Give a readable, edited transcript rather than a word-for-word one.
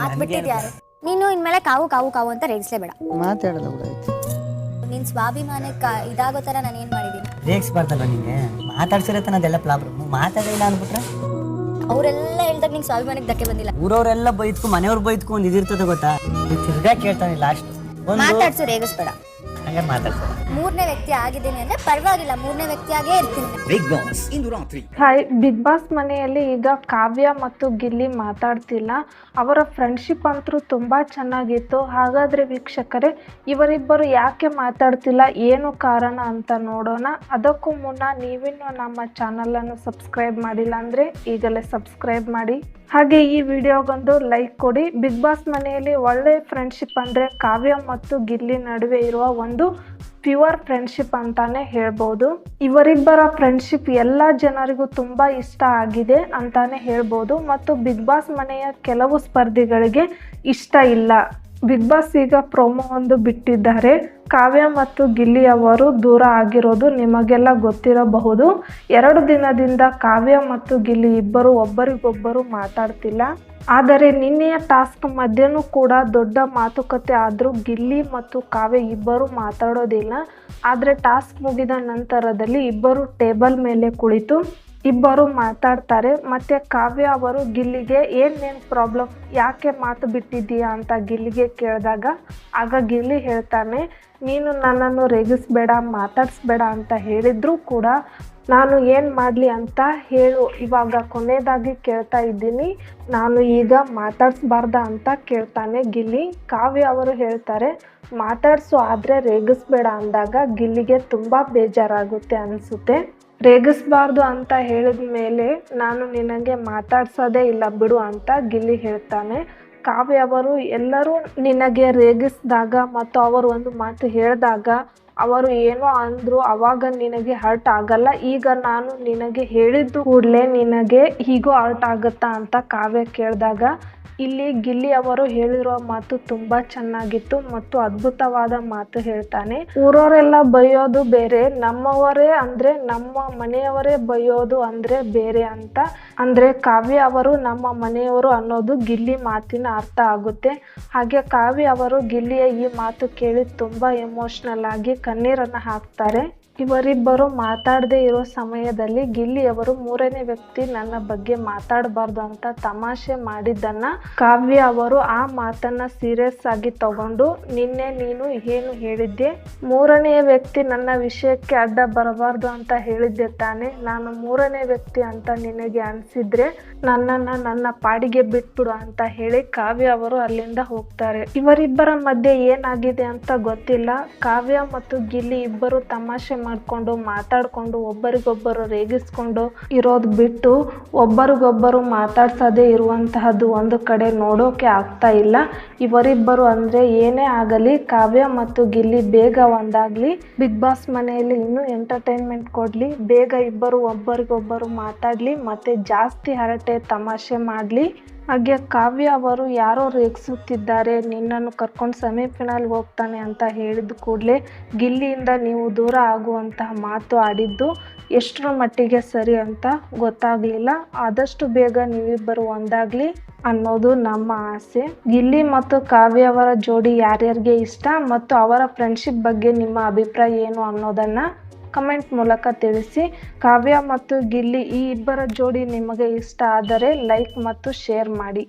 ಆತ್ ಬಿಟ್ಟಿದ್ಯಾರು ನೀನು ಇನ್ಮೇಲೆ ಕಾವು ಕಾವು ಕಾವು ಅಂತ ರೇಗಿಸ್ಲೇಬೇಡ. ಮಾತಾಡೋದು ಕೂಡ ಐತಿ. ನಿನ್ ಸ್ವಾಭಿಮಾನಕ್ಕೆ ಇದಾಗೋ ತರ ನಾನು ಏನ್ ಮಾಡಿದೀನಿ? ರೇಗಿಸ್ಬಾರ್ದಲ್ಲ ನಿಂಗೆ, ಮಾತಾಡ್ಸಿರತ್ತೆ ಅದೆಲ್ಲ ಪ್ರಾಬ್ಲಮ್. ಮಾತಾಡಿಲ್ಲ ಅಂದ್ಬಿಟ್ರೆ ಅವರೆಲ್ಲ ಹೇಳ್ದಾಗ ನಿಂಗೆ ಸ್ವಾಭಿಮಾನಕ್ಕೆ ಧಕ್ಕೆ ಬಂದಿಲ್ಲ. ಊರವರೆಲ್ಲ ಬೈದ್ಕು ಮನೆಯವ್ರು ಬೈದ್ಕು ಒಂದು ಇದಿರ್ತದೆ ಗೊತ್ತಾ? ತಿರ್ಗಾ ಕೇಳ್ತಾನೆ ಲಾಸ್ಟ್ ಮಾತಾಡ್ಸು, ರೇಗಿಸ್ಬೇಡ. ಹಂಗಾರೆ ಮಾತಾಡ್ತಾರೆ. ಮೂರನೇ ವ್ಯಕ್ತಿ ಆಗಿದ್ದೀನಿ ಅಂದ್ರೆ ಪರವಾಗಿಲ್ಲ, ಮೂರನೇ ವ್ಯಕ್ತಿಯಾಗೇ ಇರ್ತೀನಿ. ಬಿಗ್ ಬಾಸ್ ಇಂದು ರಾತ್ರಿ. ಹಾಯ್, ಬಿಗ್ ಬಾಸ್ ಮನೆಯಲ್ಲಿ ಈಗ ಕಾವ್ಯ ಮತ್ತು ಗಿಲ್ಲಿ ಮಾತಾಡ್ತಿಲ್ಲ. ಅವರ ಫ್ರೆಂಡ್ಶಿಪ್ ಅಂತೂ ತುಂಬ ಚೆನ್ನಾಗಿತ್ತು. ಹಾಗಾದರೆ ವೀಕ್ಷಕರೇ, ಇವರಿಬ್ಬರು ಯಾಕೆ ಮಾತಾಡ್ತಿಲ್ಲ, ಏನು ಕಾರಣ ಅಂತ ನೋಡೋಣ. ಅದಕ್ಕೂ ಮುನ್ನ ನೀವಿನ್ನೂ ನಮ್ಮ ಚಾನಲನ್ನು ಸಬ್ಸ್ಕ್ರೈಬ್ ಮಾಡಿಲ್ಲ ಅಂದರೆ ಈಗಲೇ ಸಬ್ಸ್ಕ್ರೈಬ್ ಮಾಡಿ, ಹಾಗೆ ಈ ವಿಡಿಯೋಗೊಂದು ಲೈಕ್ ಕೊಡಿ. ಬಿಗ್ ಬಾಸ್ ಮನೆಯಲ್ಲಿ ಒಳ್ಳೆ ಫ್ರೆಂಡ್ಶಿಪ್ ಅಂದರೆ ಕಾವ್ಯ ಮತ್ತು ಗಿಲ್ಲಿ ನಡುವೆ ಇರುವ ಒಂದು ಪ್ಯೂರ್ ಫ್ರೆಂಡ್ಶಿಪ್ ಅಂತಾನೆ ಹೇಳ್ಬೋದು. ಇವರಿಬ್ಬರ ಫ್ರೆಂಡ್ಶಿಪ್ ಎಲ್ಲ ಜನರಿಗೂ ತುಂಬ ಇಷ್ಟ ಆಗಿದೆ ಅಂತಾನೆ ಹೇಳ್ಬೋದು. ಮತ್ತು ಬಿಗ್ ಬಾಸ್ ಮನೆಯ ಕೆಲವು ಸ್ಪರ್ಧಿಗಳಿಗೆ ಇಷ್ಟ ಇಲ್ಲ. ಬಿಗ್ ಬಾಸ್ ಈಗ ಪ್ರೋಮೋ ಒಂದು ಬಿಟ್ಟಿದ್ದಾರೆ. ಕಾವ್ಯ ಮತ್ತು ಗಿಲ್ಲಿ ಅವರು ದೂರ ಆಗಿರೋದು ನಿಮಗೆಲ್ಲ ಗೊತ್ತಿರಬಹುದು. 2 ದಿನದಿಂದ ಕಾವ್ಯ ಮತ್ತು ಗಿಲ್ಲಿ ಇಬ್ಬರು ಒಬ್ಬರಿಗೊಬ್ಬರು ಮಾತಾಡ್ತಿಲ್ಲ. ಆದರೆ ನಿನ್ನೆಯ ಟಾಸ್ಕ್ ಮಧ್ಯನೂ ಕೂಡ ದೊಡ್ಡ ಮಾತುಕತೆ ಆದರೂ ಗಿಲ್ಲಿ ಮತ್ತು ಕಾವ್ಯ ಇಬ್ಬರು ಮಾತಾಡೋದಿಲ್ಲ. ಆದರೆ ಟಾಸ್ಕ್ ಮುಗಿದ ನಂತರದಲ್ಲಿ ಇಬ್ಬರು ಟೇಬಲ್ ಮೇಲೆ ಕುಳಿತು ಇಬ್ಬರು ಮಾತಾಡ್ತಾರೆ. ಮತ್ತು ಕಾವ್ಯ ಅವರು ಗಿಲ್ಲಿಗೆ ಏನೇನು ಪ್ರಾಬ್ಲಮ್, ಯಾಕೆ ಮಾತು ಬಿಟ್ಟಿದ್ದೀಯಾ ಅಂತ ಗಿಲ್ಲಿಗೆ ಕೇಳಿದಾಗ ಆಗ ಗಿಲ್ಲಿ ಹೇಳ್ತಾನೆ, ನೀನು ನನ್ನನ್ನು ರೇಗಿಸ್ಬೇಡ, ಮಾತಾಡಿಸ್ಬೇಡ ಅಂತ ಹೇಳಿದ್ರು ಕೂಡ ನಾನು ಏನು ಮಾಡಲಿ ಅಂತ ಹೇಳು. ಇವಾಗ ಕೊನೆಯದಾಗಿ ಕೇಳ್ತಾ ಇದ್ದೀನಿ, ನಾನು ಈಗ ಮಾತಾಡಿಸ್ಬಾರ್ದ ಅಂತ ಕೇಳ್ತಾನೆ ಗಿಲ್ಲಿ. ಕಾವ್ಯ ಅವರು ಹೇಳ್ತಾರೆ, ಮಾತಾಡಿಸು ಆದರೆ ರೇಗಿಸ್ಬೇಡ ಅಂದಾಗ ಗಿಲ್ಲಿಗೆ ತುಂಬ ಬೇಜಾರಾಗುತ್ತೆ ಅನಿಸುತ್ತೆ. ರೇಗಿಸ್ಬಾರ್ದು ಅಂತ ಹೇಳಿದ ಮೇಲೆ ನಾನು ನಿನಗೆ ಮಾತಾಡ್ಸೋದೇ ಇಲ್ಲ ಬಿಡು ಅಂತ ಗಿಲ್ಲಿ ಹೇಳ್ತಾನೆ. ಕಾವ್ಯ ಅವರು ಎಲ್ಲರೂ ನಿನಗೆ ರೇಗಿಸಿದಾಗ ಮತ್ತು ಅವರು ಒಂದು ಮಾತು ಹೇಳಿದಾಗ ಅವರು ಏನೋ ಅಂದರು, ಅವಾಗ ನಿನಗೆ ಹರ್ಟ್ ಆಗಲ್ಲ. ಈಗ ನಾನು ನಿನಗೆ ಹೇಳಿದ್ದು ಕೂಡಲೇ ನಿನಗೆ ಹೀಗೂ ಹರ್ಟ್ ಆಗುತ್ತಾ ಅಂತ ಕಾವ್ಯ ಕೇಳಿದಾಗ ಇಲ್ಲಿ ಗಿಲ್ಲಿ ಅವರು ಹೇಳಿರುವ ಮಾತು ತುಂಬ ಚೆನ್ನಾಗಿತ್ತು ಮತ್ತು ಅದ್ಭುತವಾದ ಮಾತು ಹೇಳ್ತಾನೆ. ಊರವರೆಲ್ಲ ಬೈಯೋದು ಬೇರೆ, ನಮ್ಮವರೇ ಅಂದರೆ ನಮ್ಮ ಮನೆಯವರೇ ಬೈಯೋದು ಅಂದರೆ ಬೇರೆ ಅಂತ. ಅಂದರೆ ಕಾವ್ಯ ಅವರು ನಮ್ಮ ಮನೆಯವರು ಅನ್ನೋದು ಗಿಲ್ಲಿ ಮಾತಿನ ಅರ್ಥ ಆಗುತ್ತೆ. ಹಾಗೆ ಕಾವ್ಯ ಅವರು ಗಿಲ್ಲಿಯ ಈ ಮಾತು ಕೇಳಿ ತುಂಬ ಎಮೋಷ್ನಲ್ ಆಗಿ ಕಣ್ಣೀರನ್ನು ಹಾಕ್ತಾರೆ. ಇವರಿಬ್ಬರು ಮಾತಾಡದೇ ಇರೋ ಸಮಯದಲ್ಲಿ ಗಿಲ್ಲಿಯವರು 3ನೇ ವ್ಯಕ್ತಿ ನನ್ನ ಬಗ್ಗೆ ಮಾತಾಡಬಾರ್ದು ಅಂತ ತಮಾಷೆ ಮಾಡಿದ್ದನ್ನು ಕಾವ್ಯ ಅವರು ಆ ಮಾತನ್ನು ಸೀರಿಯಸ್ ಆಗಿ ತಗೊಂಡು, ನಿನ್ನೆ ನೀನು ಏನು ಹೇಳಿದ್ದೆ, 3ನೇ ವ್ಯಕ್ತಿ ನನ್ನ ವಿಷಯಕ್ಕೆ ಅಡ್ಡ ಬರಬಾರ್ದು ಅಂತ ಹೇಳಿದ್ದೆ ತಾನೆ, ನಾನು 3ನೇ ವ್ಯಕ್ತಿ ಅಂತ ನಿನಗೆ ಅನಿಸಿದ್ರೆ ನನ್ನನ್ನು ನನ್ನ ಪಾಡಿಗೆ ಬಿಟ್ಬಿಡು ಅಂತ ಹೇಳಿ ಕಾವ್ಯ ಅವರು ಅಲ್ಲಿಂದ ಹೋಗ್ತಾರೆ. ಇವರಿಬ್ಬರ ಮಧ್ಯೆ ಏನಾಗಿದೆ ಅಂತ ಗೊತ್ತಿಲ್ಲ. ಕಾವ್ಯ ಮತ್ತು ಗಿಲ್ಲಿ ಇಬ್ಬರು ತಮಾಷೆ ಮಾಡ್ಕೊಂಡು ಮಾತಾಡ್ಕೊಂಡು ಒಬ್ಬರಿಗೊಬ್ಬರು ರೇಗಿಸ್ಕೊಂಡು ಇರೋದು ಬಿಟ್ಟು ಒಬ್ಬರಿಗೊಬ್ಬರು ಮಾತಾಡ್ಸೋದೇ ಇರುವಂತಹದ್ದು ಒಂದು ಕಡೆ ನೋಡೋಕೆ ಆಗ್ತಾ ಇಲ್ಲ. ಇವರಿಬ್ಬರು ಅಂದರೆ ಏನೇ ಆಗಲಿ ಕಾವ್ಯ ಮತ್ತು ಗಿಲ್ಲಿ ಬೇಗ ಒಂದಾಗ್ಲಿ, ಬಿಗ್ ಬಾಸ್ ಮನೆಯಲ್ಲಿ ಇನ್ನೂ ಎಂಟರ್ಟೈನ್ಮೆಂಟ್ ಕೊಡಲಿ, ಬೇಗ ಇಬ್ಬರು ಒಬ್ಬರಿಗೊಬ್ಬರು ಮಾತಾಡಲಿ ಮತ್ತು ಜಾಸ್ತಿ ಹರಟೆ ತಮಾಷೆ ಮಾಡಲಿ. ಹಾಗೆ ಕಾವ್ಯ ಅವರು ಯಾರೋ ರೇಗಿಸುತ್ತಿದ್ದಾರೆ, ನಿನ್ನನ್ನು ಕರ್ಕೊಂಡು ಸೆಮಿಫೈನಲ್ಗೆ ಹೋಗ್ತಾನೆ ಅಂತ ಹೇಳಿದ ಕೂಡಲೇ ಗಿಲ್ಲಿಯಿಂದ ನೀವು ದೂರ ಆಗುವಂತಹ ಮಾತು ಆಡಿದ್ದು ಎಷ್ಟರ ಮಟ್ಟಿಗೆ ಸರಿ ಅಂತ ಗೊತ್ತಾಗಲಿಲ್ಲ. ಆದಷ್ಟು ಬೇಗ ನೀವಿಬ್ಬರು ಒಂದಾಗಲಿ ಅನ್ನೋದು ನಮ್ಮ ಆಸೆ. ಗಿಲ್ಲಿ ಮತ್ತು ಕಾವ್ಯ ಅವರ ಜೋಡಿ ಯಾರ್ಯಾರಿಗೆ ಇಷ್ಟ ಮತ್ತು ಅವರ ಫ್ರೆಂಡ್ಶಿಪ್ ಬಗ್ಗೆ ನಿಮ್ಮ ಅಭಿಪ್ರಾಯ ಏನು ಅನ್ನೋದನ್ನು ಕಮೆಂಟ್ ಮೂಲಕ ತಿಳಿಸಿ. ಕಾವ್ಯ ಮತ್ತು ಗಿಲ್ಲಿ ಈ ಇಬ್ಬರ ಜೋಡಿ ನಿಮಗೆ ಇಷ್ಟ ಆದರೆ ಲೈಕ್ ಮತ್ತು ಶೇರ್ ಮಾಡಿ.